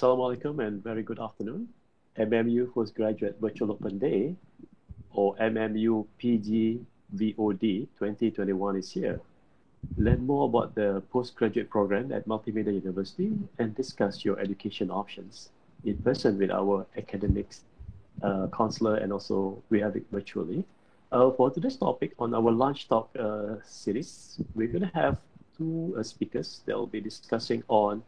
Assalamualaikum and very good afternoon. MMU Postgraduate Virtual Open Day, or MMU PG VOD 2021 is here. Learn more about the postgraduate program at Multimedia University and discuss your education options in person with our academics counselor, and also we have it virtually. For today's topic on our lunch talk series, we're going to have two speakers that will be discussing on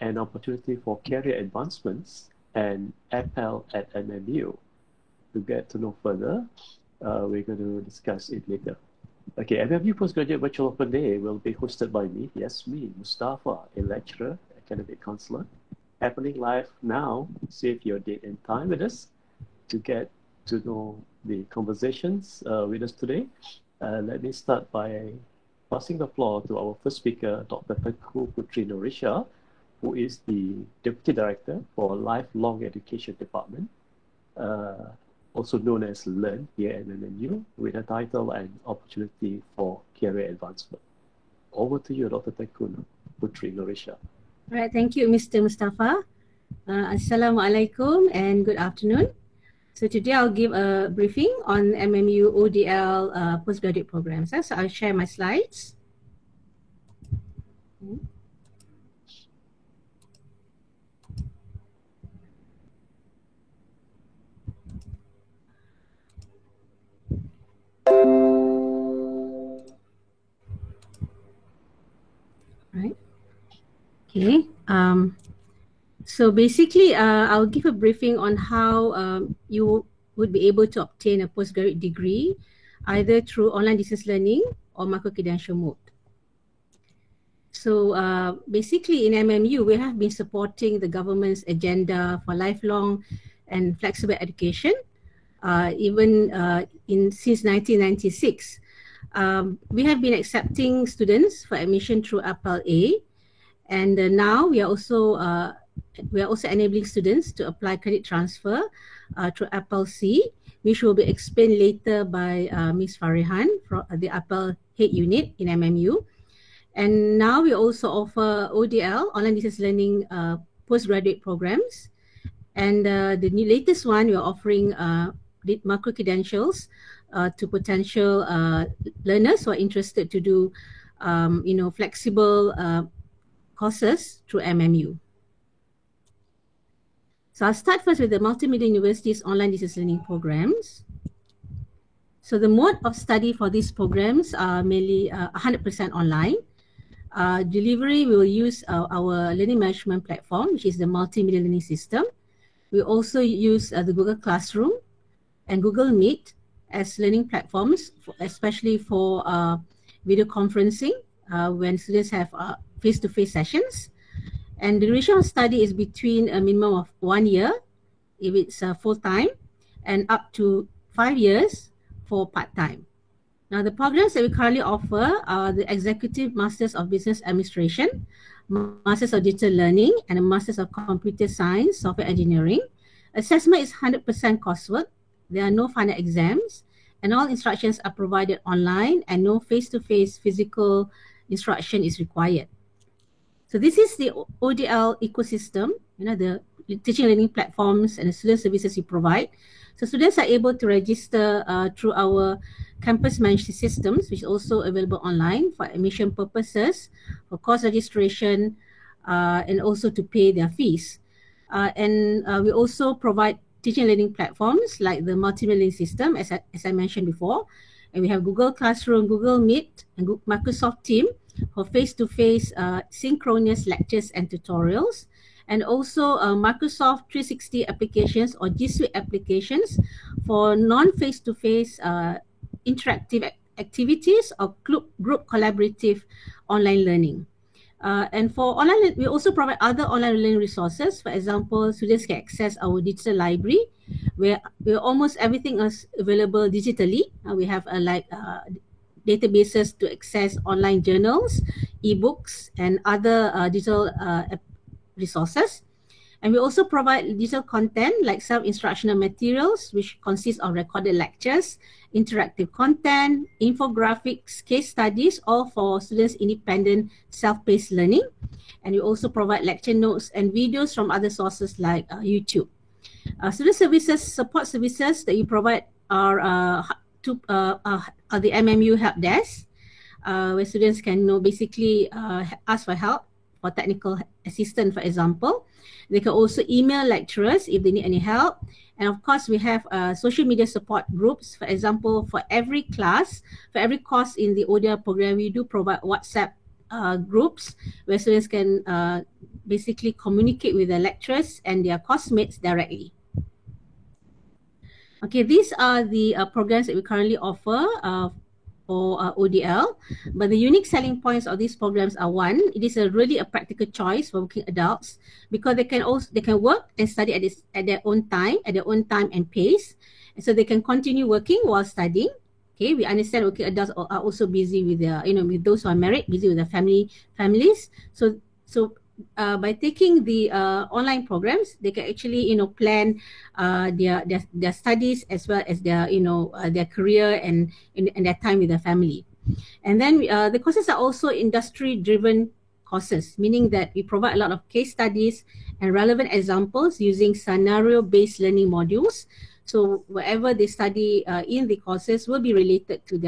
an opportunity for career advancements and APEL at MMU. To get to know further, we're going to discuss it later. Okay, MMU Postgraduate Virtual Open Day will be hosted by me, Mustafa, a lecturer, academic counselor, happening live now. Save your date and time with us to get to know the conversations with us today. Let me start by passing the floor to our first speaker, Dr. Tengku Putri Norisha, who is the Deputy Director for Lifelong Education Department, also known as LEARN here at MMU, with a title and opportunity for career advancement. Over to you, Dr. Tengku Putri Norisha. All right, thank you, Mr. Mustafa. Assalamualaikum and good afternoon. So today I'll give a briefing on MMU ODL postgraduate programs. So I'll share my slides. Right. Okay. So basically, I'll give a briefing on how you would be able to obtain a postgraduate degree, either through online distance learning or micro-credential mode. So basically in MMU, we have been supporting the government's agenda for lifelong and flexible education, since 1996. We have been accepting students for admission through APEL A, and now we are also enabling students to apply credit transfer through APEL C, which will be explained later by Ms. Farihan from the APEL Head Unit in MMU. And now we also offer ODL, online distance learning postgraduate programs. And the latest one, we are offering macro credentials to potential learners who are interested to do, flexible courses through MMU. So I'll start first with the Multimedia University's online distance learning programs. So the mode of study for these programs are mainly 100% online. Delivery, we will use our learning management platform, which is the Multimedia Learning System. We also use the Google Classroom and Google Meet as learning platforms, especially for video conferencing when students have face-to-face sessions. And the duration of study is between a minimum of 1 year if it's full-time, and up to 5 years for part-time. Now, the programs that we currently offer are the Executive Masters of Business Administration, Masters of Digital Learning, and a Masters of Computer Science, Software Engineering. Assessment is 100% coursework. There are no final exams, and all instructions are provided online, and no face-to-face physical instruction is required. So this is the ODL ecosystem, the teaching and learning platforms and the student services we provide. So students are able to register through our campus managed systems, which is also available online for admission purposes, for course registration, and also to pay their fees. And we also provide teaching and learning platforms like the Multimedia Learning System, as I mentioned before. And we have Google Classroom, Google Meet, and Microsoft Teams for face-to-face synchronous lectures and tutorials. And also Microsoft 360 applications or G Suite applications for non-face-to-face interactive activities or group collaborative online learning. And for online, we also provide other online learning resources. For example, students can access our digital library, where almost everything is available digitally. We have databases to access online journals, ebooks, and other digital resources. And we also provide digital content like self-instructional materials, which consist of recorded lectures, interactive content, infographics, case studies, all for students' independent self-paced learning. And we also provide lecture notes and videos from other sources like YouTube. Student services, support services that you provide are the MMU help desk, where students can basically ask for help for technical assistance, for example. They can also email lecturers if they need any help. And of course, we have social media support groups. For example, for every class, for every course in the ODL program, we do provide WhatsApp groups where students can basically communicate with their lecturers and their course mates directly. Okay, these are the programs that we currently offer for ODL, but the unique selling points of these programs are: one, it is really a practical choice for working adults because they can work and study at their own time and pace, and so they can continue working while studying. Okay, we understand working adults are also busy with their, with those who are married, busy with their families. So by taking the online programs, they can actually plan their studies as well as their their career and their time with their family. And then the courses are also industry driven courses, meaning that we provide a lot of case studies and relevant examples using scenario based learning modules. So whatever they study in the courses will be related to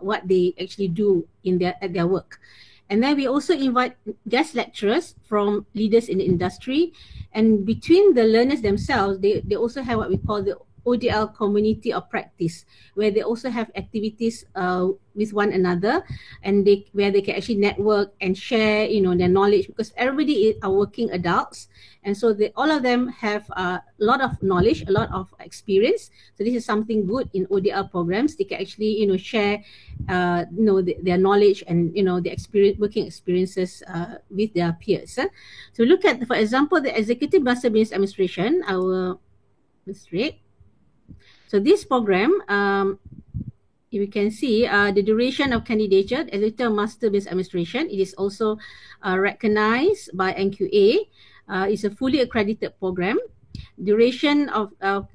what they actually do at their work. And then we also invite guest lecturers from leaders in the industry. And between the learners themselves, they also have what we call the ODL community of practice, where they also have activities with one another, and where they can actually network and share, their knowledge, because everybody are working adults, and so all of them have a lot of knowledge, a lot of experience. So this is something good in ODL programs. They can actually, share, their knowledge and the working experiences with their peers. So look at, for example, the Executive Master Business Administration. I will illustrate. So this program, you can see the duration of candidature, Executive Master Business Administration. It is also recognized by NQA. It's a fully accredited program. Duration of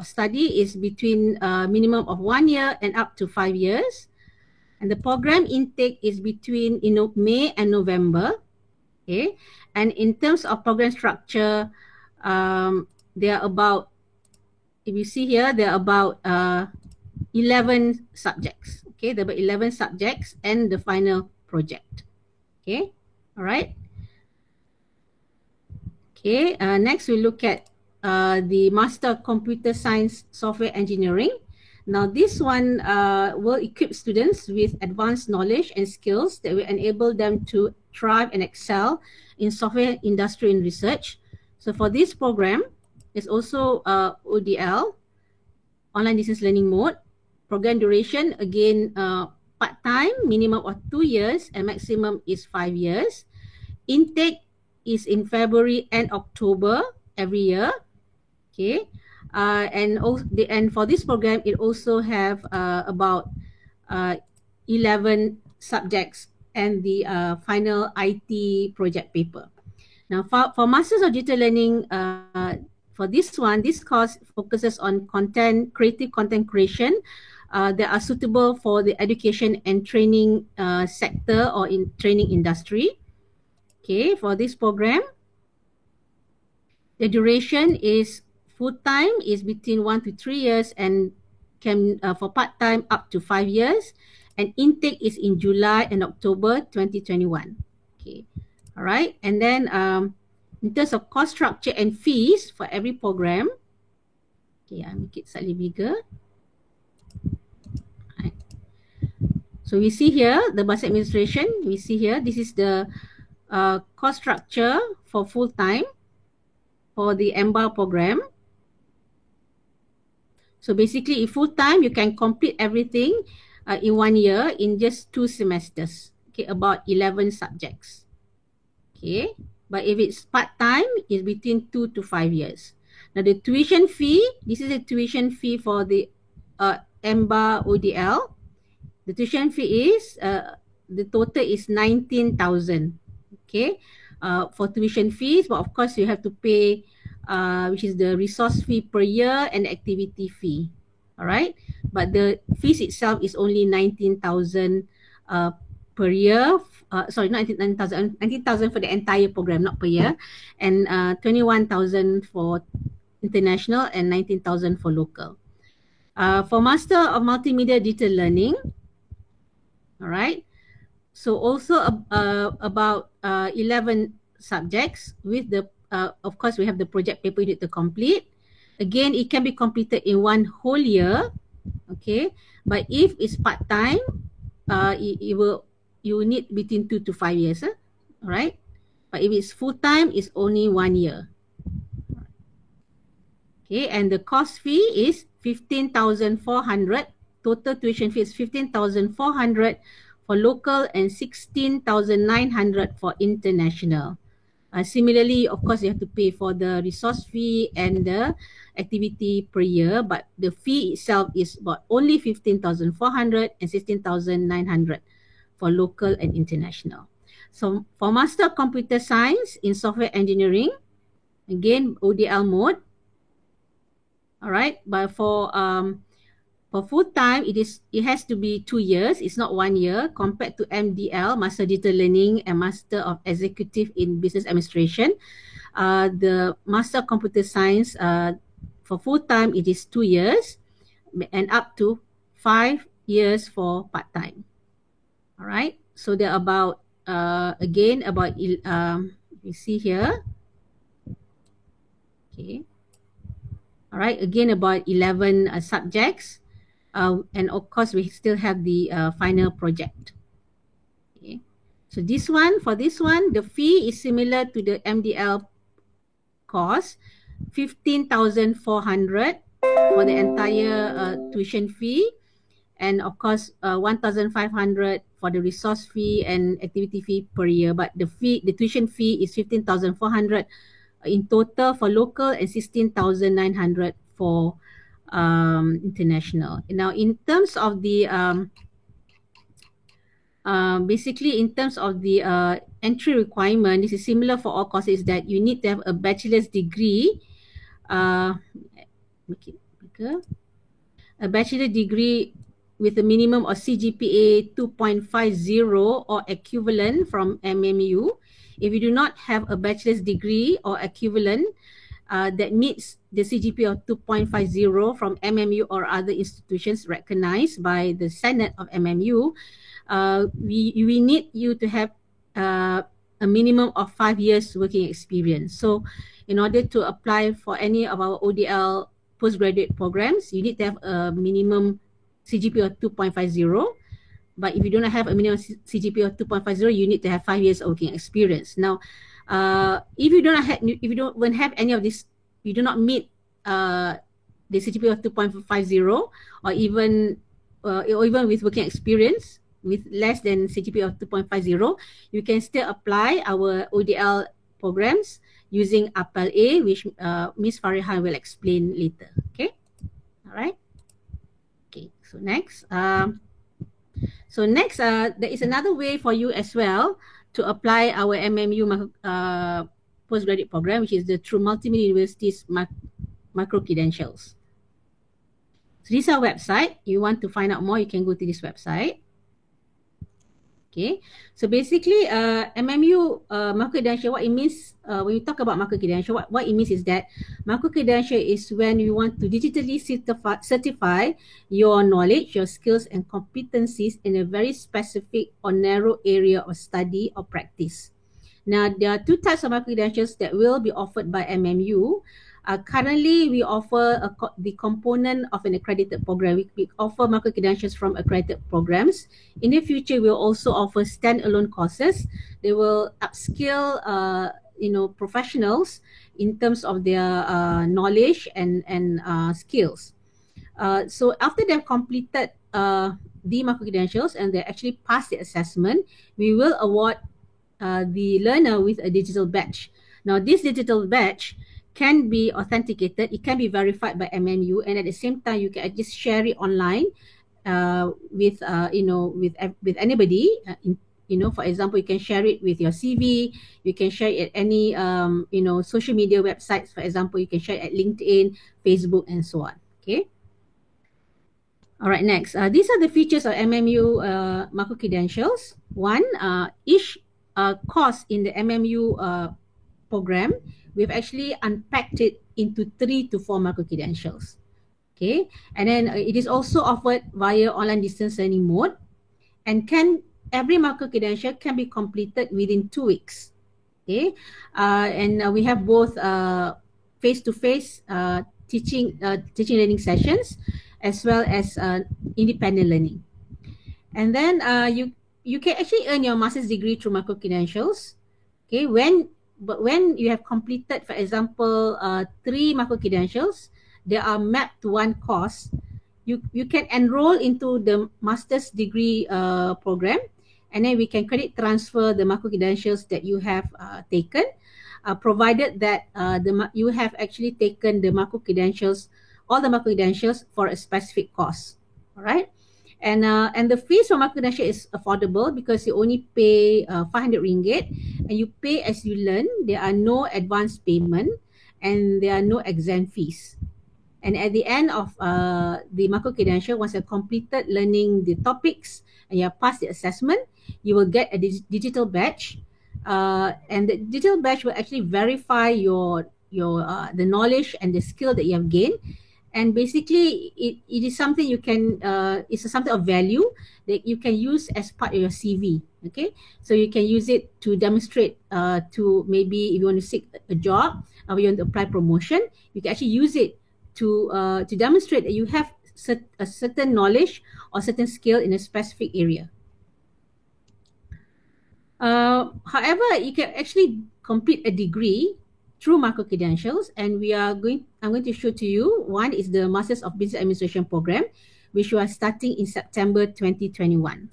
study is between minimum of 1 year and up to 5 years. And the program intake is between May and November. Okay, and in terms of program structure, there are about, if you see here, there are about 11 subjects. Okay, there are about 11 subjects and the final project. Okay, all right. Okay, next we look at the Master of Computer Science Software Engineering. Now this one will equip students with advanced knowledge and skills that will enable them to thrive and excel in software industry and research. So for this program, it's also ODL, online distance learning mode. Program duration, again, part-time, minimum of 2 years and maximum is 5 years. Intake is in February and October every year. Okay, and for this program, it also have about 11 subjects and the final IT project paper. Now, for Masters of Digital Learning, for this one, this course focuses on creative content creation that are suitable for the education and training sector or in training industry. Okay, for this program, the duration is full-time is between 1 to 3 years and can for part-time up to 5 years, and intake is in July and October 2021. Okay, all right, and then in terms of cost structure and fees for every program, okay, I make it slightly bigger. Right. So we see here the Master Administration. We see here this is the cost structure for full-time for the MBA program. So basically, if full-time, you can complete everything in 1 year in just 2 semesters. Okay, about 11 subjects. Okay, but if it's part-time, it's between 2 to 5 years. Now the tuition fee, this is the tuition fee for the MBA ODL. The tuition fee is, the total is 19,000. Okay, for tuition fees, but of course you have to pay, which is the resource fee per year and activity fee. All right, but the fees itself is only 19,000 per year. Sorry, not 19,000 for the entire program, not per year, and 21,000 for international and 19,000 for local. For Master of Multimedia Digital Learning, all right, so also about 11 subjects with the, of course, we have the project paper you need to complete. Again, it can be completed in one whole year, okay, but if it's part-time, you need between 2 to 5 years, all right, but if it's full-time, it's only 1 year. Okay, and the cost fee is 15,400. Total tuition fee is 15,400 for local and 16,900 for international. Similarly, of course, you have to pay for the resource fee and the activity per year, but the fee itself is about only 15,400 and 16,900 for local and international. So for Master Computer Science in Software Engineering, again, ODL mode. All right, but for full time, it has to be 2 years. It's not 1 year compared to MDL, Master Digital Learning, and Master of Executive in Business Administration. The Master Computer Science for full time, it is 2 years, and up to 5 years for part time. All right, so they're about again about you see here. Okay. All right, again about 11 subjects, and of course we still have the final project. Okay, so for this one, the fee is similar to the MDL course, 15,400 for the entire tuition fee, and of course 1,500 for the resource fee and activity fee per year. But the tuition fee is 15,400 in total for local and 16,900 for international. Now, in terms of the basically in terms of the entry requirement, this is similar for all courses, that you need to have a bachelor's degree, make it bigger, a bachelor degree with a minimum of CGPA 2.50 or equivalent from MMU. If you do not have a bachelor's degree or equivalent that meets the CGPA of 2.50 from MMU or other institutions recognized by the Senate of MMU, we need you to have a minimum of 5 years working experience. So in order to apply for any of our ODL postgraduate programs, you need to have a minimum CGPA of 2.50. But if you do not have a minimum CGPA of 2.50, you need to have 5 years of working experience. Now, if you don't have any of this, you do not meet the CGPA of 2.50, or even with working experience with less than CGPA of 2.50, you can still apply our ODL programs using APEL A, which Ms. Farihan will explain later. Okay, all right. Okay, so next. There is another way for you as well to apply our MMU postgraduate program, which is the True Multimedia University's micro credentials. So this is our website. You want to find out more, you can go to this website. Okay, so basically MMU micro credential, what it means when you talk about micro credential, what it means is that micro credential is when you want to digitally certify your knowledge, your skills and competencies in a very specific or narrow area of study or practice. Now, there are 2 types of micro credentials that will be offered by MMU. Currently, we offer the component of an accredited program. We offer micro credentials from accredited programs. In the future, we'll also offer standalone courses. They will upskill, professionals in terms of their knowledge and skills. So after they've completed the micro credentials and they actually pass the assessment, we will award the learner with a digital badge. Now, this digital badge can be authenticated, it can be verified by MMU, and at the same time you can just share it online with anybody for example, you can share it with your CV, you can share it at any, social media websites. For example, you can share it at LinkedIn, Facebook, and so on. Okay. All right, next. These are the features of MMU micro-credentials. One, each course in the MMU program, we've actually unpacked it into 3 to 4 micro-credentials. Okay, and then it is also offered via online distance learning mode, and every micro-credential can be completed within 2 weeks. Okay, and we have both face-to-face teaching learning sessions, as well as independent learning. And then you can actually earn your master's degree through micro-credentials. Okay, when you have completed, for example, 3 micro-credentials, they are mapped to one course, you can enroll into the master's degree program, and then we can credit transfer the micro-credentials that you have taken, provided that you have actually taken the micro-credentials, all the micro-credentials for a specific course. All right. And the fees for micro-credential is affordable because you only pay 500 ringgit, and you pay as you learn. There are no advance payment, and there are no exam fees. And at the end of the micro-credential, once you've completed learning the topics and you have passed the assessment, you will get a digital badge. And the digital badge will actually verify the knowledge and the skill that you have gained. And basically, it is something you can, it's something of value that you can use as part of your CV. Okay, so you can use it to demonstrate to, maybe if you want to seek a job or you want to apply promotion, you can actually use it to demonstrate that you have a certain knowledge or certain skill in a specific area. However, you can actually complete a degree through micro-credentials, and I'm going to show to you. One is the Masters of Business Administration program, which we are starting in September 2021.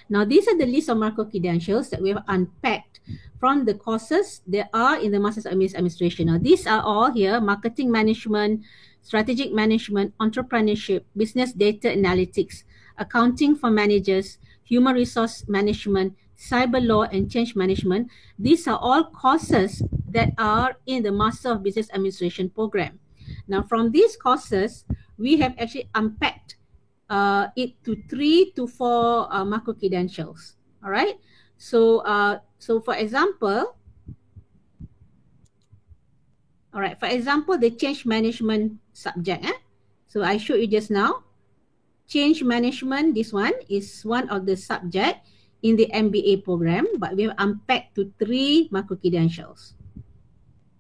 Now, these are the list of micro-credentials that we have unpacked from the courses that are in the Masters of Business Administration. Now, these are all here: marketing management, strategic management, entrepreneurship, business data analytics, accounting for managers, human resource management, cyber law, and change management. These are all courses that are in the Master of Business Administration program. Now, from these courses, we have actually unpacked it to 3 to 4 micro-credentials. All right. So, for example, the change management subject. So I showed you just now. Change management, this one is one of the subject in the MBA program, but we have unpacked to 3 micro-credentials.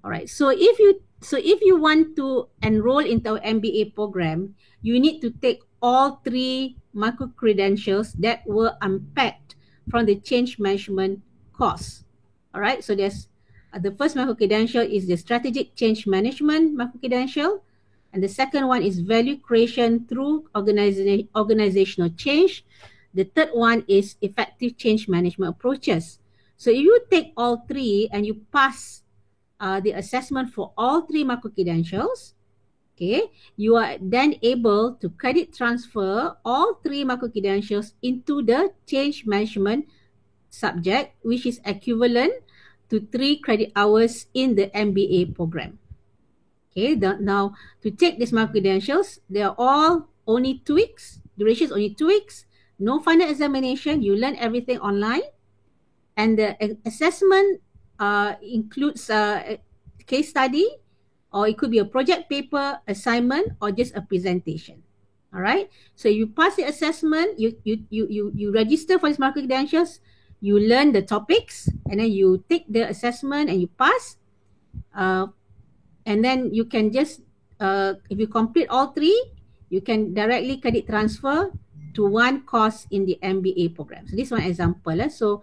All right. So if you want to enroll into our MBA program, you need to take all 3 micro-credentials that were unpacked from the change management course. All right. So there's the first micro-credential is the strategic change management micro-credential, and the second one is value creation through organizational change. The third one is effective change management approaches. So if you take all 3 and you pass the assessment for all 3 micro-credentials, okay, you are then able to credit transfer all 3 micro-credentials into the change management subject, which is equivalent to 3 credit hours in the MBA program. Okay, now to take these micro-credentials, they are all only 2 weeks. Duration is only 2 weeks. No final examination. You learn everything online. And the assessment includes a case study, or it could be a project paper, assignment, or just a presentation. All right. So you pass the assessment, you register for these micro-credentials, you learn the topics, and then you take the assessment and you pass. And then you can just, if you complete all 3, you can directly credit transfer to one course in the MBA program. So this is one example. Therefore,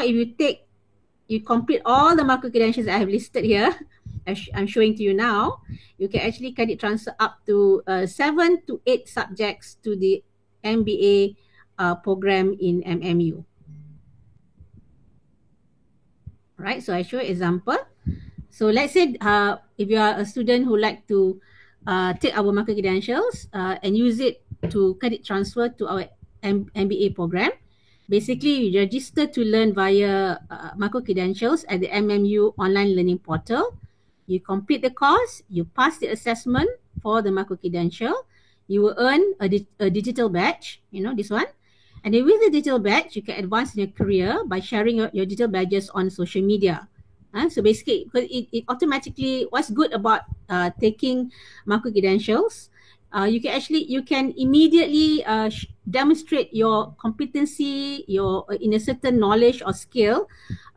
if you complete all the micro-credentials that I have listed here, I'm showing to you now, you can actually credit transfer up to 7 to 8 subjects to the MBA program in MMU. Right, so I show you example. So let's say if you are a student who like to take our micro-credentials and use it to credit transfer to our MBA program, Basically, you register to learn via micro-credentials at the MMU online learning portal. You complete the course, you pass the assessment for the micro-credential, you will earn a digital badge, you know, this one. And then with the digital badge, you can advance in your career by sharing your digital badges on social media. So basically, because it automatically, what's good about taking micro-credentials, you can immediately demonstrate your competency, your in a certain knowledge or skill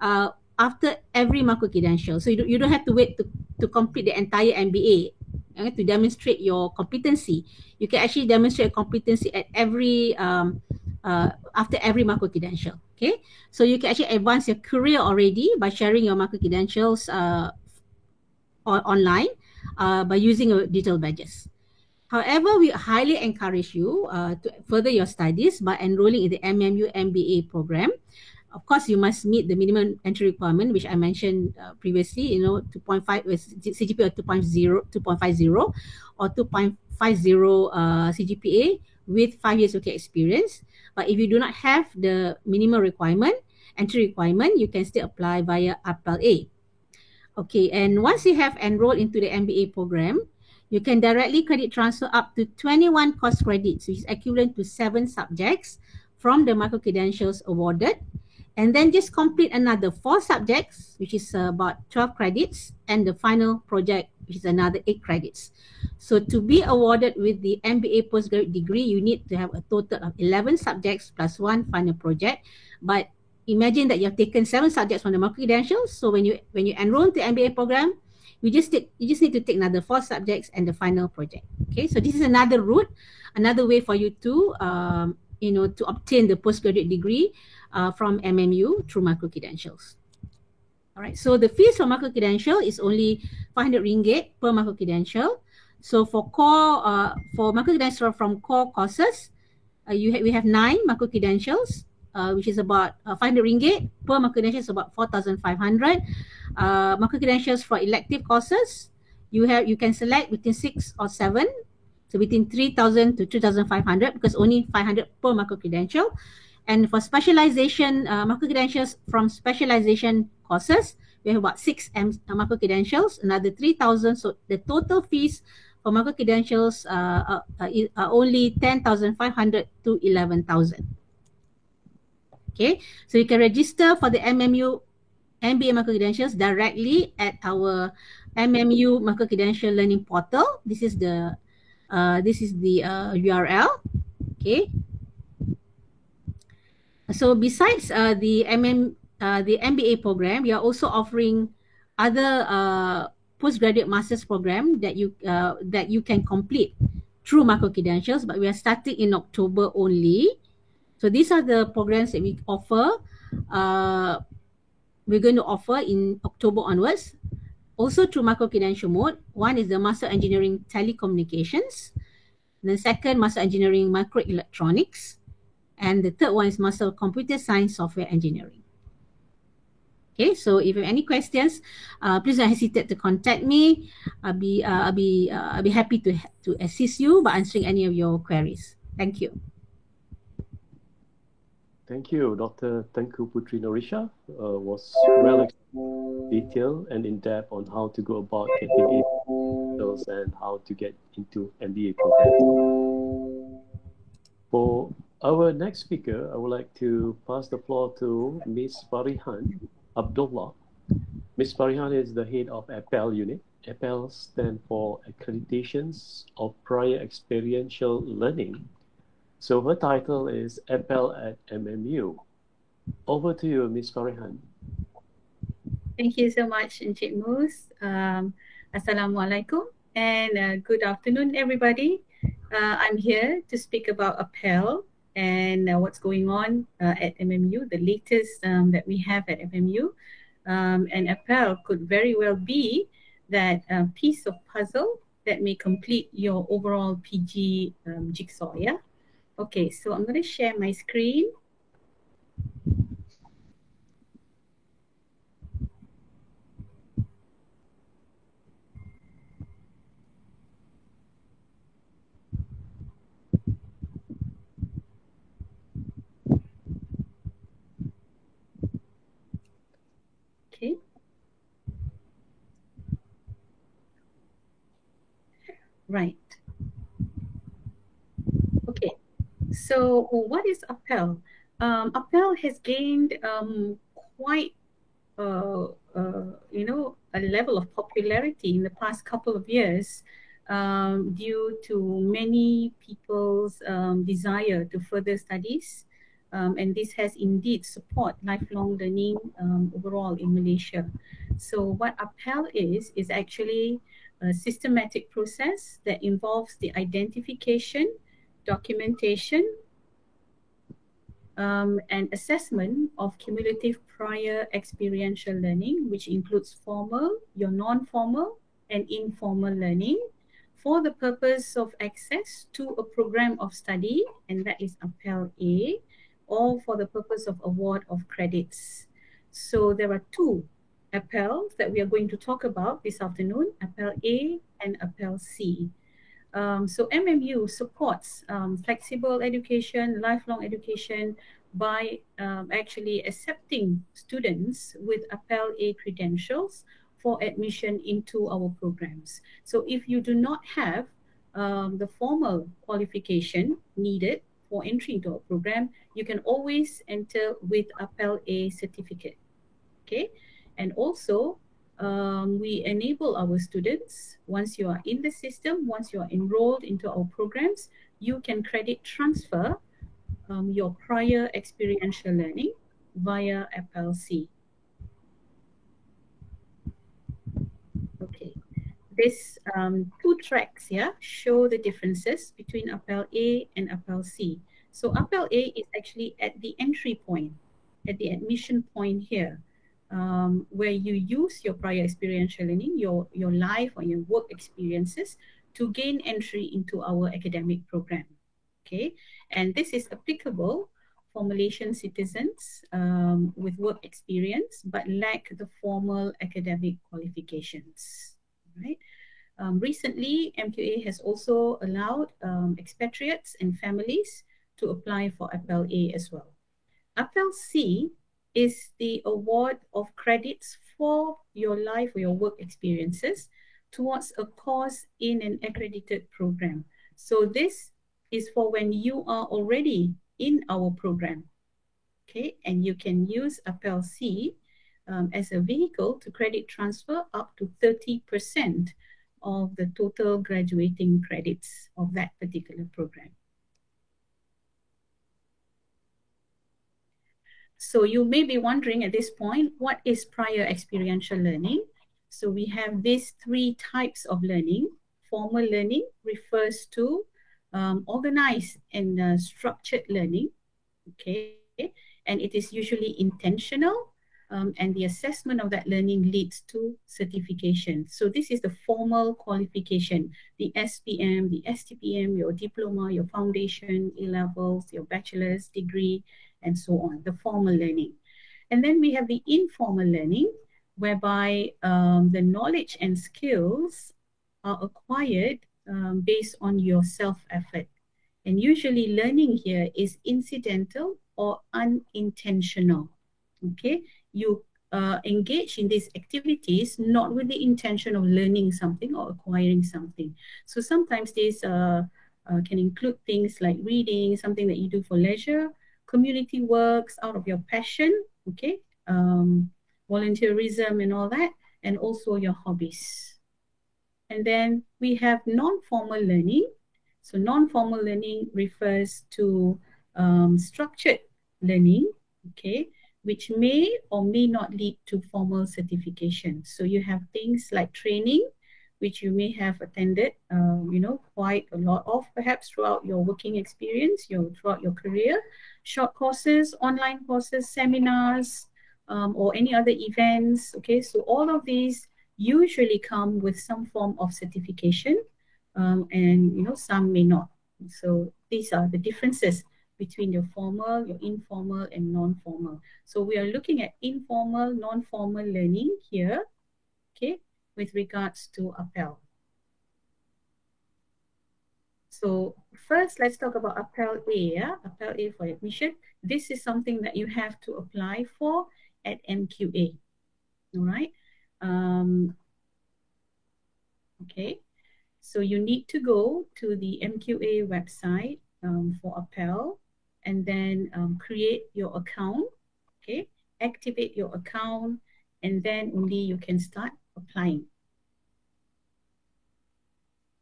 after every micro credential. So you don't have to wait to complete the entire MBA to demonstrate your competency. You can actually demonstrate competency at every after every micro credential. Okay, so you can actually advance your career already by sharing your micro credentials online by using your digital badges. However, we highly encourage you to further your studies by enrolling in the MMU MBA program. Of course, you must meet the minimum entry requirement, which I mentioned previously, 2.5 CGPA or 2.50 or 2.50 CGPA with 5 years working experience. But if you do not have the minimum entry requirement, you can still apply via APEL A. Okay, and once you have enrolled into the MBA program, you can directly credit transfer up to 21 course credits, which is equivalent to 7 subjects from the micro credentials awarded, and then just complete another 4 subjects, which is about 12 credits, and the final project, which is another 8 credits. So to be awarded with the MBA postgraduate degree, you need to have a total of 11 subjects plus 1 final project. But imagine that you have taken 7 subjects from the micro credentials. So when you enroll to the MBA program, you just need to take another 4 subjects and the final project. Okay, so this is another route, another way for you to to obtain the postgraduate degree from MMU through micro credentials. All right, so the fees for micro credential is only 500 ringgit per micro credential. So for micro credential from core courses, we have 9 micro credentials, which is about 500 ringgit per micro credential, is about 4,500. Micro credentials for elective courses, you can select between 6 or 7, so between 3,000 to 2,500, because only 500 per micro credential. And for specialization, micro credentials from specialization courses, we have about 6 micro credentials, another 3,000. So the total fees for micro credentials are only 10,500 to 11,000. Okay, so you can register for the MMU MBA micro credentials directly at our MMU micro credential learning portal. This is the URL. Okay. So besides the MBA program, we are also offering other postgraduate master's program that you can complete through micro credentials, but we are starting in October only. So these are the programs that we offer. We're going to offer in October onwards, also through micro credential mode. One is the Master Engineering Telecommunications, the second Master Engineering Microelectronics, and the third one is Master Computer Science Software Engineering. Okay, so if you have any questions, please don't hesitate to contact me. I'll be happy to assist you by answering any of your queries. Thank you. Thank you, Dr. Tengku Putri Norisha. Was well detailed and in depth on how to go about getting skills and how to get into MBA program. For our next speaker, I would like to pass the floor to Ms. Farihan Abdullah. Ms. Farihan is the head of APEL unit. APEL stands for Accreditations of Prior Experiential Learning. So her title is APEL at MMU. Over to you, Ms. Farihan. Thank you so much, Encik Mus. Assalamualaikum and good afternoon, everybody. I'm here to speak about APEL and what's going on at MMU, the latest that we have at MMU. And APEL could very well be that piece of puzzle that may complete your overall PG jigsaw, yeah? Okay, so I'm going to share my screen. Right. Okay. So what is Appel? Appel has gained quite a level of popularity in the past couple of years due to many people's desire to further studies. And this has indeed support lifelong learning overall in Malaysia. So what Appel is actually a systematic process that involves the identification, documentation, and assessment of cumulative prior experiential learning, which includes formal, your non-formal, and informal learning for the purpose of access to a program of study, and that is Appel A, or for the purpose of award of credits. So there are two Appels that we are going to talk about this afternoon, Appel A and Appel C. So MMU supports flexible education, lifelong education by actually accepting students with Appel A credentials for admission into our programs. So if you do not have the formal qualification needed for entry into our program, you can always enter with Appel A certificate. Okay, and also we enable our students, once you are in the system, once you are enrolled into our programs, you can credit transfer your prior experiential learning via Appel C. Okay, this two tracks here show the differences between Appel A and Appel C. So Appel A is actually at the entry point, at the admission point here. Where you use your prior experiential learning, your life or your work experiences to gain entry into our academic program. Okay, and this is applicable for Malaysian citizens with work experience but lack the formal academic qualifications. Right. Recently, MQA has also allowed expatriates and families to apply for Appel A as well. Appel C is the award of credits for your life or your work experiences towards a course in an accredited program. So this is for when you are already in our program, okay? And you can use Appel C as a vehicle to credit transfer up to 30% of the total graduating credits of that particular program. So you may be wondering at this point, what is prior experiential learning? So we have these three types of learning. Formal learning refers to organized and structured learning, okay? And it is usually intentional, and the assessment of that learning leads to certification. So this is the formal qualification, the SPM, the STPM, your diploma, your foundation, A-levels, your bachelor's degree, and so on, the formal learning. And then we have the informal learning, whereby the knowledge and skills are acquired based on your self-effort. And usually learning here is incidental or unintentional. Okay, you engage in these activities not with the intention of learning something or acquiring something. So sometimes these can include things like reading, something that you do for leisure, community works out of your passion, okay, volunteerism and all that, and also your hobbies. And then we have non-formal learning. So non-formal learning refers to structured learning, okay, which may or may not lead to formal certification. So you have things like training, which you may have attended, quite a lot of, perhaps throughout your working experience, throughout your career, short courses, online courses, seminars, or any other events. Okay, so all of these usually come with some form of certification, and some may not. So these are the differences between your formal, your informal, and non-formal. So we are looking at informal, non-formal learning here, okay, with regards to Appel. So first, let's talk about Appel A, yeah? Appel A for admission. This is something that you have to apply for at MQA, all right? Okay, So you need to go to the MQA website for Appel, and then create your account, okay? Activate your account, and then only you can start applying.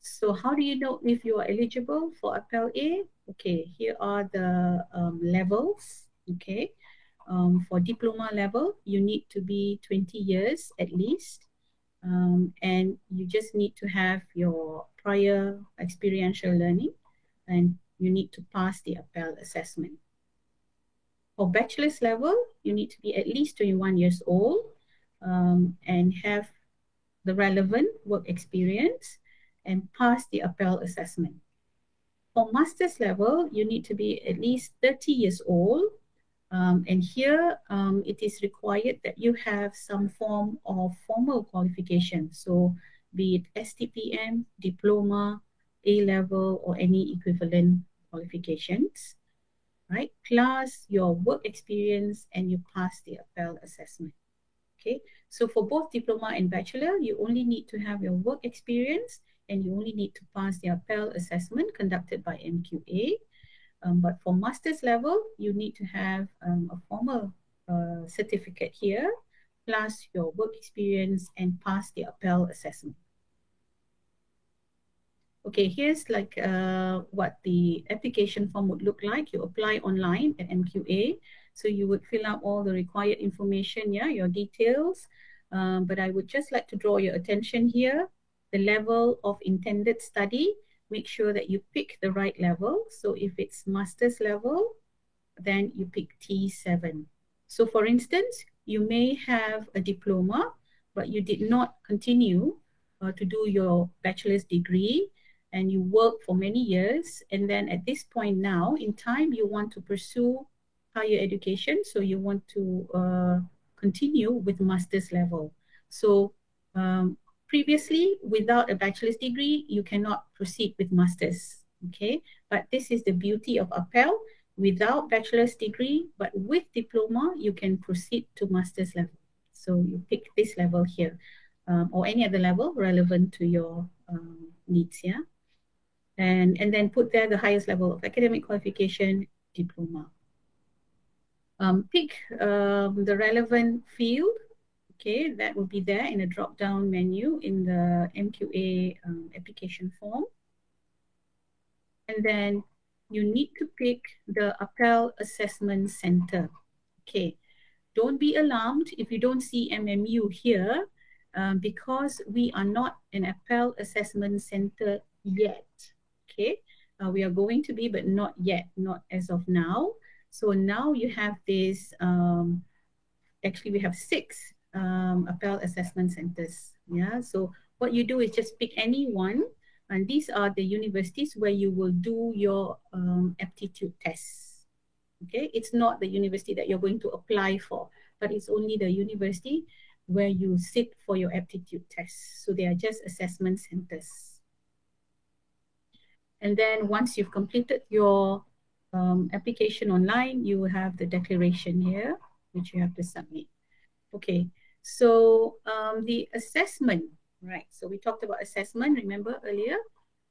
So how do you know if you are eligible for Appel A? Okay, here are the levels, okay? For diploma level, you need to be 20 years at least. And you just need to have your prior experiential learning, and you need to pass the Appel assessment. For bachelor's level, you need to be at least 21 years old and have the relevant work experience and pass the Appel assessment. For master's level, you need to be at least 30 years old. And here it is required that you have some form of formal qualification. So be it STPM, diploma, A-level, or any equivalent qualifications, right? Plus your work experience, and you pass the Appel assessment. Okay, so for both diploma and bachelor, you only need to have your work experience, and you only need to pass the Appel assessment conducted by MQA. But for master's level, you need to have a formal certificate here, plus your work experience, and pass the Appel assessment. Okay, here's like what the application form would look like. You apply online at MQA. So you would fill out all the required information, yeah, your details. But I would just like to draw your attention here, the level of intended study. Make sure that you pick the right level. So if it's master's level, then you pick T7. So for instance, you may have a diploma, but you did not continue to do your bachelor's degree, and you work for many years. And then at this point now in time, you want to pursue higher education. So you want to continue with master's level. So previously, without a bachelor's degree, you cannot proceed with master's, okay? But this is the beauty of Appel. Without bachelor's degree, but with diploma, you can proceed to master's level. So you pick this level here, or any other level relevant to your needs, yeah? And then put there the highest level of academic qualification, diploma. Pick the relevant field. Okay, that will be there in a drop-down menu in the MQA application form. And then you need to pick the Appel Assessment Center. Okay, don't be alarmed if you don't see MMU here, because we are not an Appel Assessment Center yet. Okay, we are going to be, but not yet, not as of now. So now you have this, actually we have 6 Appel assessment centers. Yeah, so what you do is just pick any one, and these are the universities where you will do your aptitude tests. Okay, it's not the university that you're going to apply for, but it's only the university where you sit for your aptitude tests. So they are just assessment centers. And then once you've completed your application online, you will have the declaration here, which you have to submit. Okay, so the assessment, right? So we talked about assessment, remember earlier?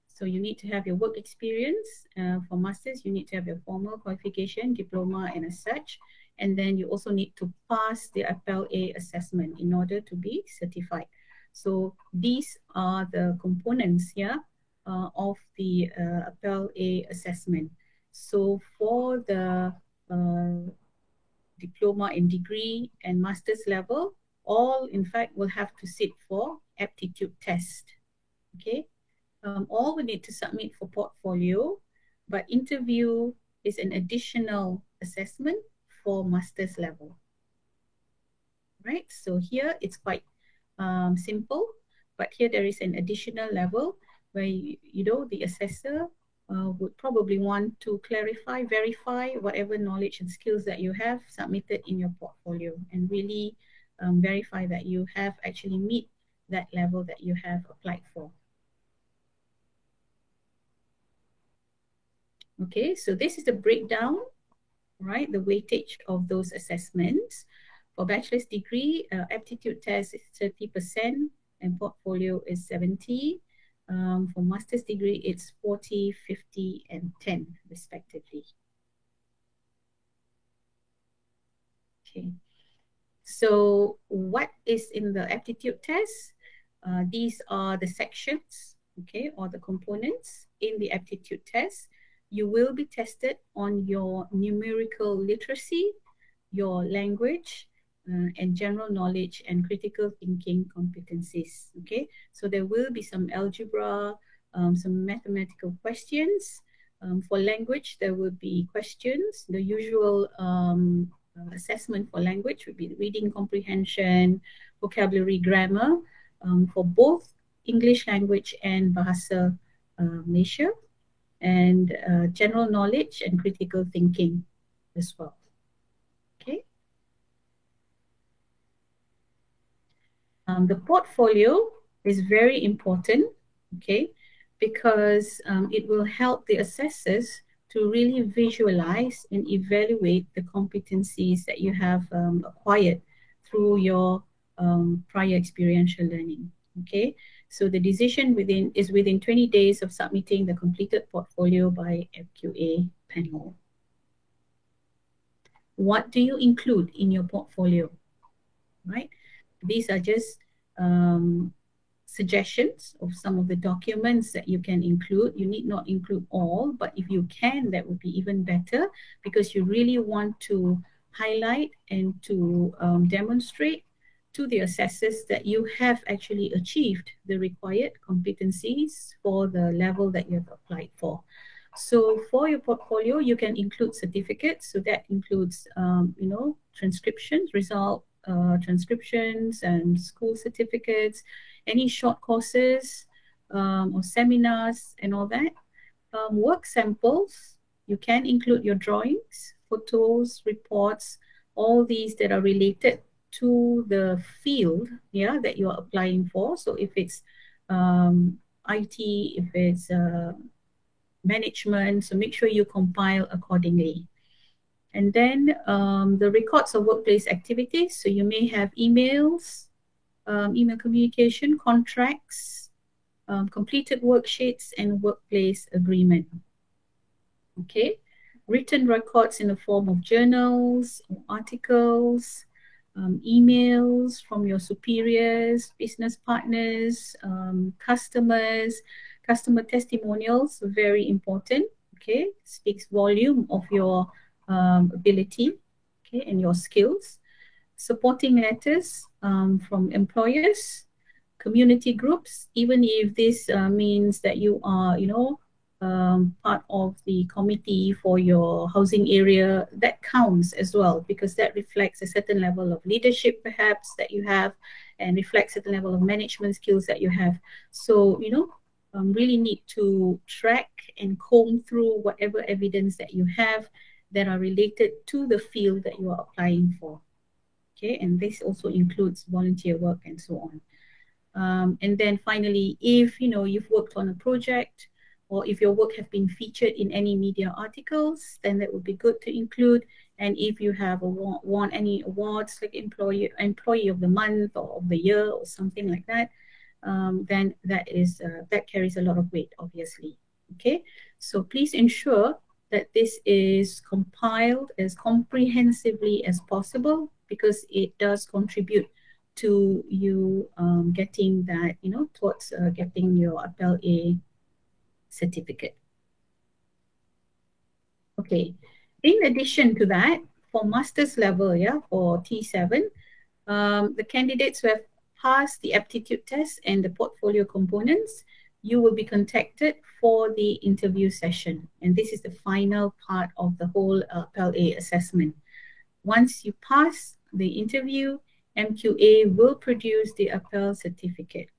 So you need to have your work experience. For masters, you need to have your formal qualification, diploma, and as such. And then you also need to pass the Appel A assessment in order to be certified. So these are the components here of the Appel A assessment. So for the diploma and degree and master's level, all in fact will have to sit for aptitude test. Okay, all we need to submit for portfolio, but interview is an additional assessment for master's level. Right, so here it's quite simple, but here there is an additional level where you know the assessor would probably want to clarify, verify whatever knowledge and skills that you have submitted in your portfolio, and really verify that you have actually meet that level that you have applied for. Okay, so this is the breakdown, right? The weightage of those assessments. For bachelor's degree, aptitude test is 30% and portfolio is 70%. For master's degree, it's 40, 50, and 10 respectively. Okay. So what is in the aptitude test? These are the sections, okay, or the components in the aptitude test. You will be tested on your numerical literacy, your language, and general knowledge and critical thinking competencies, okay? So there will be some algebra, some mathematical questions. For language, there will be questions. The usual assessment for language would be reading comprehension, vocabulary, grammar, for both English language and Bahasa Malaysia, and general knowledge and critical thinking as well. Okay. The portfolio is very important, okay, because it will help the assessors to really visualize and evaluate the competencies that you have acquired through your prior experiential learning. Okay, so the decision is within 20 days of submitting the completed portfolio by FQA panel. What do you include in your portfolio? Right? These are just suggestions of some of the documents that you can include. You need not include all, but if you can, that would be even better, because you really want to highlight and to demonstrate to the assessors that you have actually achieved the required competencies for the level that you have applied for. So for your portfolio, you can include certificates. So that includes, transcriptions, transcriptions and school certificates, any short courses or seminars and all that. Work samples, you can include your drawings, photos, reports, all these that are related to the field, yeah, that you are applying for. So if it's IT, if it's management, so make sure you compile accordingly. And then the records of workplace activities. So you may have emails, email communication, contracts, completed worksheets, and workplace agreement. Okay, written records in the form of journals, articles, emails from your superiors, business partners, customers, customer testimonials, very important. Okay, speaks volume of your ability, okay, and your skills. Supporting letters from employers, community groups, even if this means that you are, part of the committee for your housing area, that counts as well, because that reflects a certain level of leadership perhaps that you have, and reflects a certain level of management skills that you have. So, really need to track and comb through whatever evidence that you have that are related to the field that you are applying for. Okay, and this also includes volunteer work and so on. And then finally, if you've worked on a project, or if your work has been featured in any media articles, then that would be good to include. And if you have won any awards like employee of the month or of the year or something like that, then that carries a lot of weight, obviously. Okay, so please ensure that this is compiled as comprehensively as possible, because it does contribute to you getting that, towards getting your Appel A certificate. Okay, in addition to that, for master's level, for T7, the candidates who have passed the aptitude test and the portfolio components, you will be contacted for the interview session. And this is the final part of the whole Appel A assessment. Once you pass the interview, MQA will produce the Appel certificate.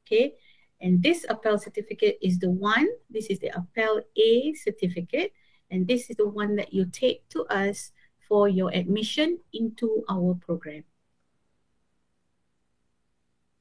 Okay, and this Appel certificate is this is the Appel A certificate, and this is the one that you take to us for your admission into our program.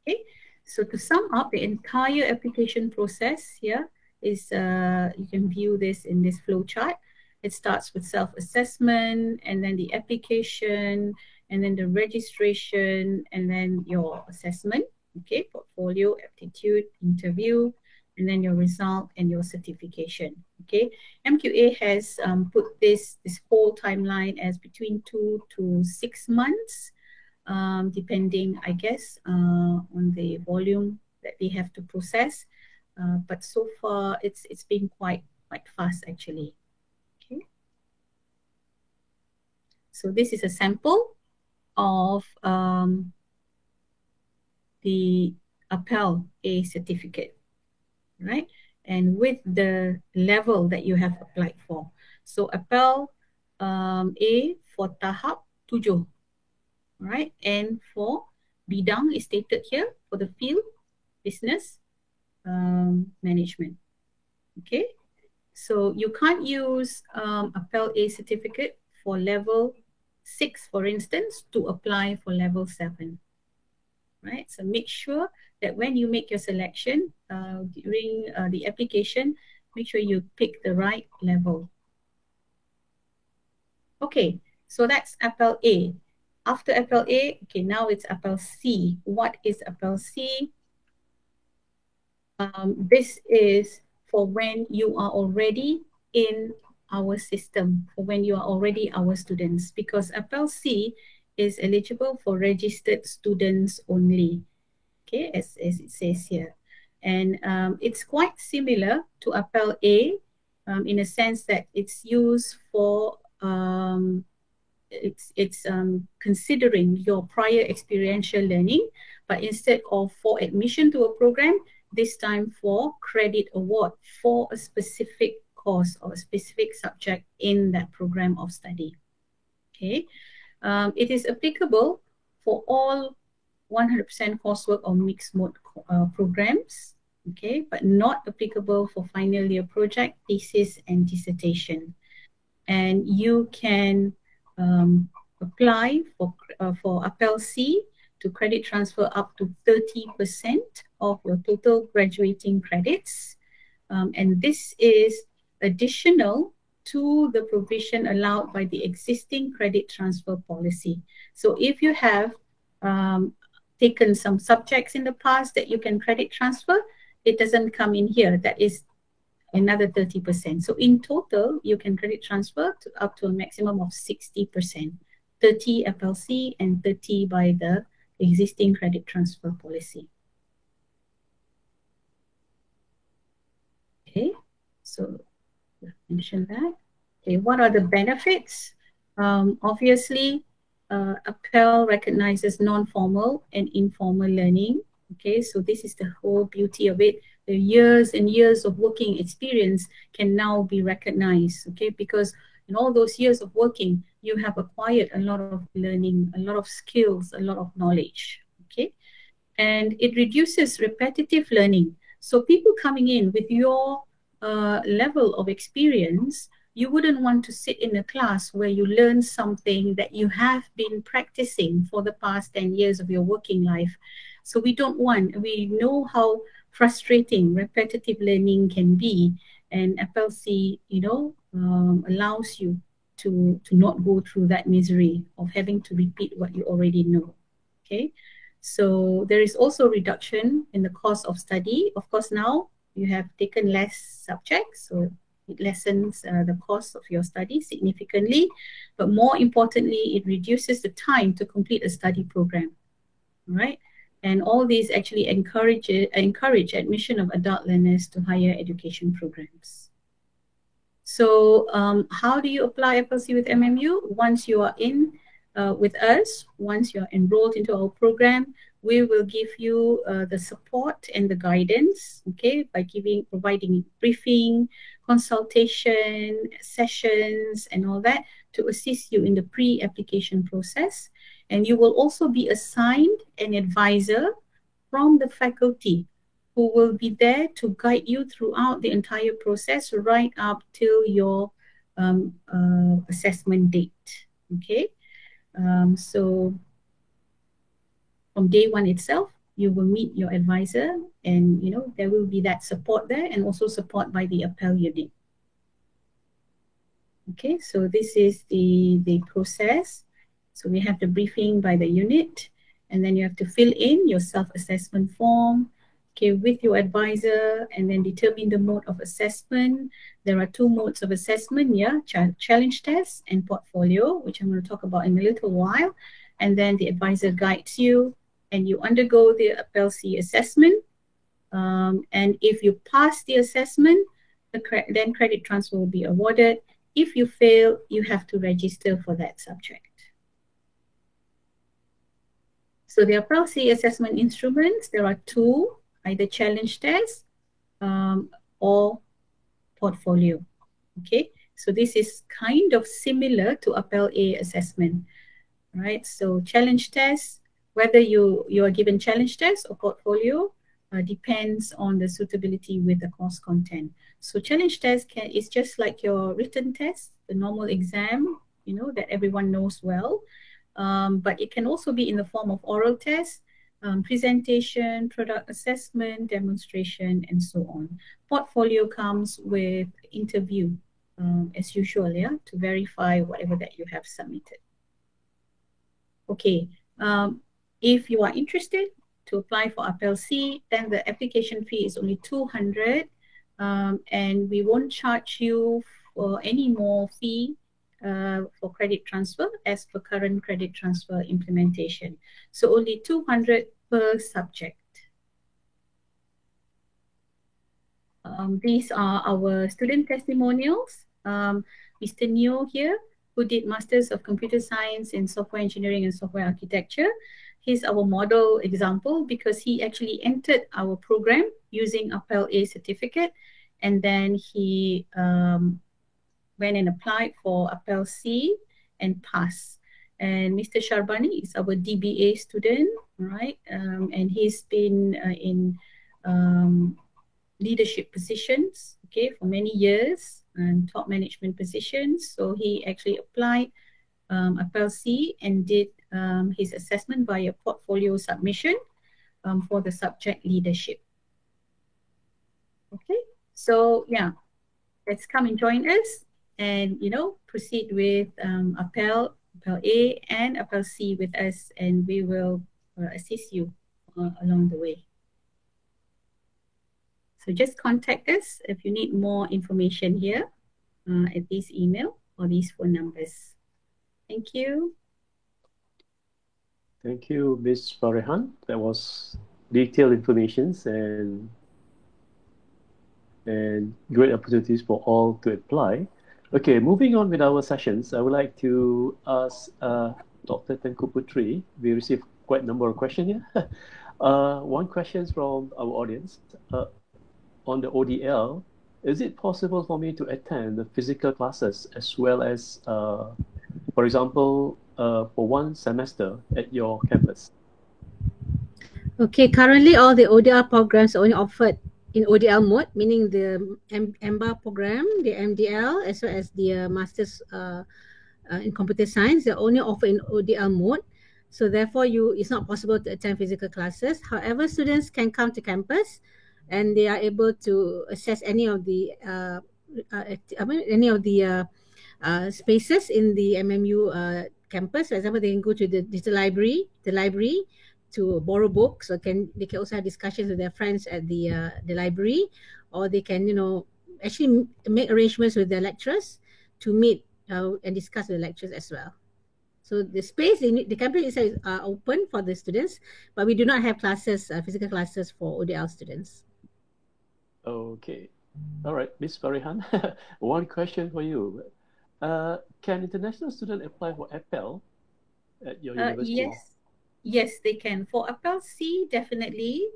Okay, so to sum up the entire application process here is, you can view this in this flow chart. It starts with self-assessment, and then the application, and then the registration, and then your assessment. Okay, portfolio, aptitude, interview, and then your result and your certification. Okay, MQA has put this whole timeline as between 2 to 6 months, depending, I guess, on the volume that they have to process. But so far, it's been quite fast actually. Okay, so this is a sample of the Appel A certificate, right? And with the level that you have applied for. So Appel A for tahap 7, right? And for bidang is stated here for the field business management. Okay, so you can't use Appel A certificate for level 6, for instance, to apply for level 7. Right, so make sure that when you make your selection during the application, make sure you pick the right level. Okay, so that's Appel A. After Appel A, okay, now it's Appel C. What is Appel C? This is for when you are already in our system, for when you are already our students, because Appel C is eligible for registered students only, okay, as it says here. And it's quite similar to Appel A in a sense that it's used for, it's considering your prior experiential learning, but instead of for admission to a program, this time for credit award for a specific course or a specific subject in that program of study. Okay. It is applicable for all 100% coursework or mixed mode programs, okay, but not applicable for final year project, thesis, and dissertation. And you can apply for Appel C to credit transfer up to 30% of your total graduating credits. And this is additional to the provision allowed by the existing credit transfer policy. So if you have taken some subjects in the past that you can credit transfer, it doesn't come in here. That is another 30%. So in total, you can credit transfer to up to a maximum of 60%, 30 Appel C and 30 by the existing credit transfer policy. Okay, so mention that. Okay, what are the benefits? Obviously, Appel recognizes non-formal and informal learning. Okay, so this is the whole beauty of it. The years and years of working experience can now be recognized. Okay, because in all those years of working, you have acquired a lot of learning, a lot of skills, a lot of knowledge. Okay, and it reduces repetitive learning. So people coming in with your level of experience, you wouldn't want to sit in a class where you learn something that you have been practicing for the past 10 years of your working life. So we know how frustrating repetitive learning can be, and Appel C, allows you to not go through that misery of having to repeat what you already know. Okay, so there is also reduction in the cost of study. Of course, now you have taken less subjects, so it lessens the cost of your study significantly, but more importantly, it reduces the time to complete a study program, right? And all these actually encourage admission of adult learners to higher education programs. So how do you apply Appel C with MMU? Once you are in with us, once you're enrolled into our program, we will give you the support and the guidance, okay, by providing briefing, consultation, sessions, and all that to assist you in the pre-application process. And you will also be assigned an advisor from the faculty who will be there to guide you throughout the entire process right up till your assessment date, okay? So from day one itself, you will meet your advisor, and there will be that support there, and also support by the Appel unit. Okay, so this is the process. So we have the briefing by the unit, and then you have to fill in your self-assessment form, okay, with your advisor, and then determine the mode of assessment. There are two modes of assessment, yeah, challenge test and portfolio, which I'm going to talk about in a little while. And then the advisor guides you and you undergo the APEL-C assessment. And if you pass the assessment, then credit transfer will be awarded. If you fail, you have to register for that subject. So the APEL-C assessment instruments, there are two, either challenge test or portfolio. Okay, so this is kind of similar to APEL-A assessment, right? So challenge test, whether you are given challenge test or portfolio, depends on the suitability with the course content. So challenge test is just like your written test, the normal exam, you know, that everyone knows well. But it can also be in the form of oral test, presentation, product assessment, demonstration, and so on. Portfolio comes with interview, as usual, yeah, to verify whatever that you have submitted. Okay, if you are interested to apply for APEL-C, then the application fee is only 200, and we won't charge you for any more fee for credit transfer as per current credit transfer implementation. So only 200 per subject. These are our student testimonials. Mr. Neo here, who did Masters of Computer Science in Software Engineering and Software Architecture. He's our model example because he actually entered our program using APEL-A certificate, and then he went and applied for APEL-C and passed. And Mr. Sharbani is our DBA student, right? And he's been in leadership positions, okay, for many years, and top management positions. So he actually applied APEL-C and did his assessment via portfolio submission for the subject leadership. Okay, so yeah, let's come and join us and, you know, proceed with APEL-A and APEL-C with us, and we will assist you along the way. So just contact us if you need more information here at this email or these phone numbers. Thank you. Thank you, Ms. Farihan. That was detailed information and great opportunities for all to apply. Okay, moving on with our sessions, I would like to ask Dr. Tengku Putri. We received quite a number of questions here. One question from our audience. On the ODL, is it possible for me to attend the physical classes as well as, for example, for one semester at your campus? Okay, currently all the ODL programs are only offered in ODL mode, meaning the EMBA program, the MDL, as well as the Masters in Computer Science, they're only offered in ODL mode. So therefore, it's not possible to attend physical classes. However, students can come to campus and they are able to access any of the spaces in the MMU campus. For example, they can go to the digital library, to borrow books, or they can also have discussions with their friends at the library, or they can, you know, actually make arrangements with their lecturers to meet and discuss with the lecturers as well. So the space, the campus is open for the students, but we do not have classes, physical classes for ODL students. Okay. All right, Ms. Farihan, one question for you. Can international students apply for APEL at your university? Yes, they can. For APEL-C, definitely,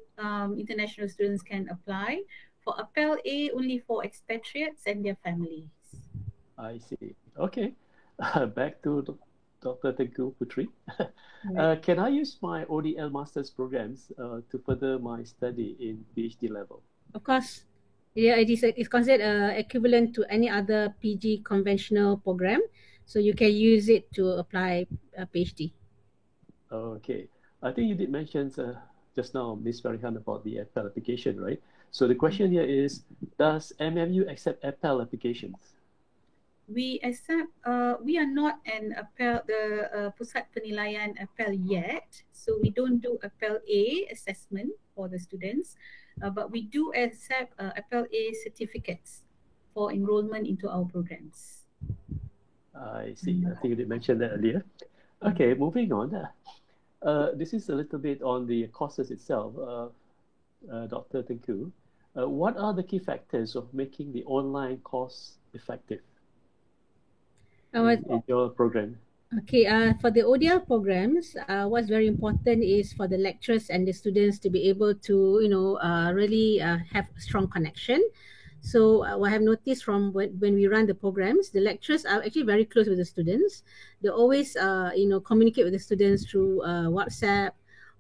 international students can apply. For APEL-A, only for expatriates and their families. I see. Okay. Back to Dr. Tengku Putri. Can I use my ODL master's programs to further my study in PhD level? Of course. Yeah, it's considered equivalent to any other PG conventional program. So you can use it to apply a PhD. Okay. I think you did mention just now, Ms. Farihan, about the APEL application, right? So the question here is, does MMU accept APEL applications? We accept, we are not an APEL, the Pusat Penilaian APEL yet. So we don't do APEL-A assessment for the students. but we do accept Appel A certificates for enrollment into our programs. I see. I think you did mention that earlier. Okay, moving on. This is a little bit on the courses itself. Dr. Tengku, what are the key factors of making the online course effective in your program? Okay, for the ODL programs, what's very important is for the lecturers and the students to be able to, really have a strong connection. So what I have noticed from when we run the programs, the lecturers are actually very close with the students. They always, communicate with the students through WhatsApp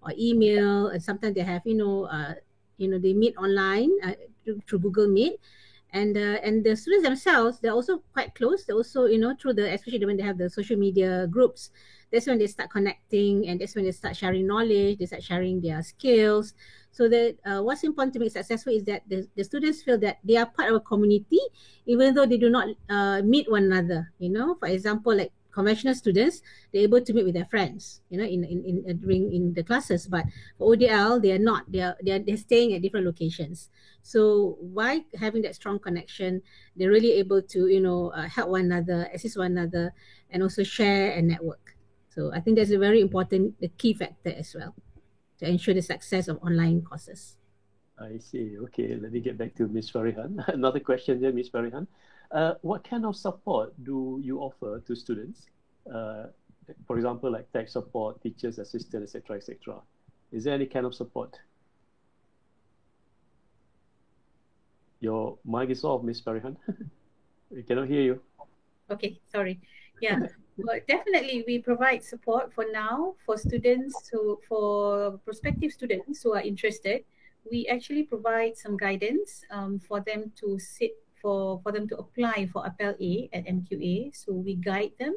or email, and sometimes they have, they meet online through Google Meet. And the students themselves, they're also quite close. They also, through especially when they have the social media groups, that's when they start connecting, and that's when they start sharing knowledge, they start sharing their skills. So that what's important to make successful is that the students feel that they are part of a community, even though they do not meet one another. For example, like conventional students, they're able to meet with their friends, in the classes. But for ODL, they are not. They're staying at different locations. So by having that strong connection, they're really able to help one another, assist one another, and also share and network. So I think that's a very important, the key factor as well, to ensure the success of online courses. I see. Okay, let me get back to Ms. Farihan. Another question there, Ms. Farihan. What kind of support do you offer to students? For example, like tech support, teachers, assistants, etc., etc. Is there any kind of support? Your mic is off, Ms. Farihan. We cannot hear you. Okay, sorry. Yeah, well, definitely we provide support for now for students, for prospective students who are interested. We actually provide some guidance for them to for them to apply for Appel A at MQA. So we guide them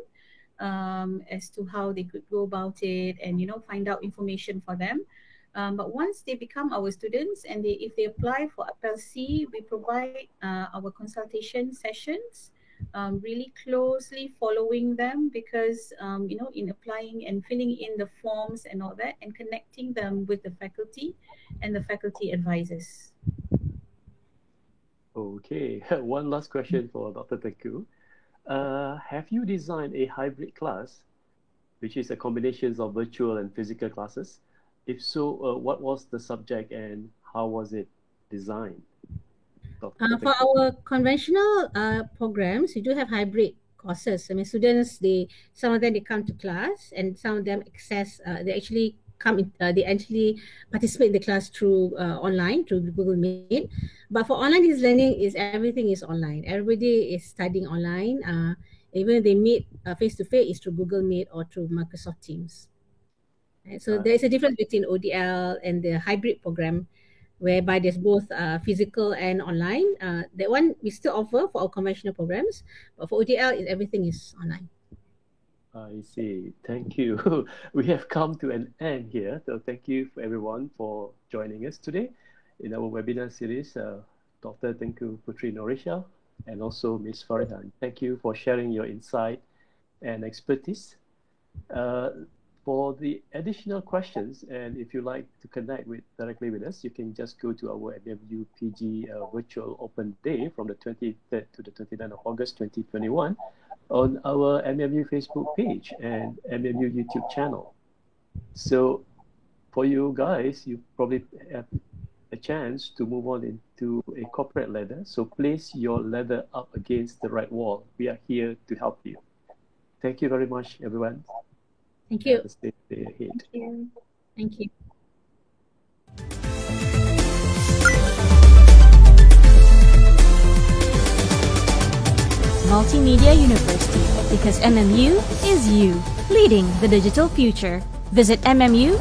as to how they could go about it, and find out information for them. But once they become our students, and if they apply for Appel C, we provide our consultation sessions, really closely following them, because in applying and filling in the forms and all that, and connecting them with the faculty and the faculty advisors. Okay, one last question for Dr. Tengku. Have you designed a hybrid class, which is a combination of virtual and physical classes? If so, what was the subject and how was it designed? For our conventional programs, we do have hybrid courses. I mean, students, some of them they come to class, and some of them they actually participate in the class through online, through Google Meet. But for online distance learning, everything is online. Everybody is studying online. Even if they meet face to face, is through Google Meet or through Microsoft Teams. Right? So there is a difference between ODL and the hybrid program, whereby there's both physical and online. That one we still offer for our conventional programs, but for ODL, everything is online. I see. Thank you. We have come to an end here. So thank you for everyone for joining us today in our webinar series, Dr. Tengku Putri Norisha and also Ms. Farihan. Thank you for sharing your insight and expertise. For the additional questions, and if you like to connect directly with us, you can just go to our MMU PG Virtual Open Day from the 23rd to the 29th of August 2021 on our MMU Facebook page and MMU YouTube channel. So for you guys, you probably have a chance to move on into a corporate ladder. So place your ladder up against the right wall. We are here to help you. Thank you very much, everyone. Thank you. Stay ahead. Thank you. Thank you. Multimedia University, because MMU is you, leading the digital future. Visit mmu.edu.my.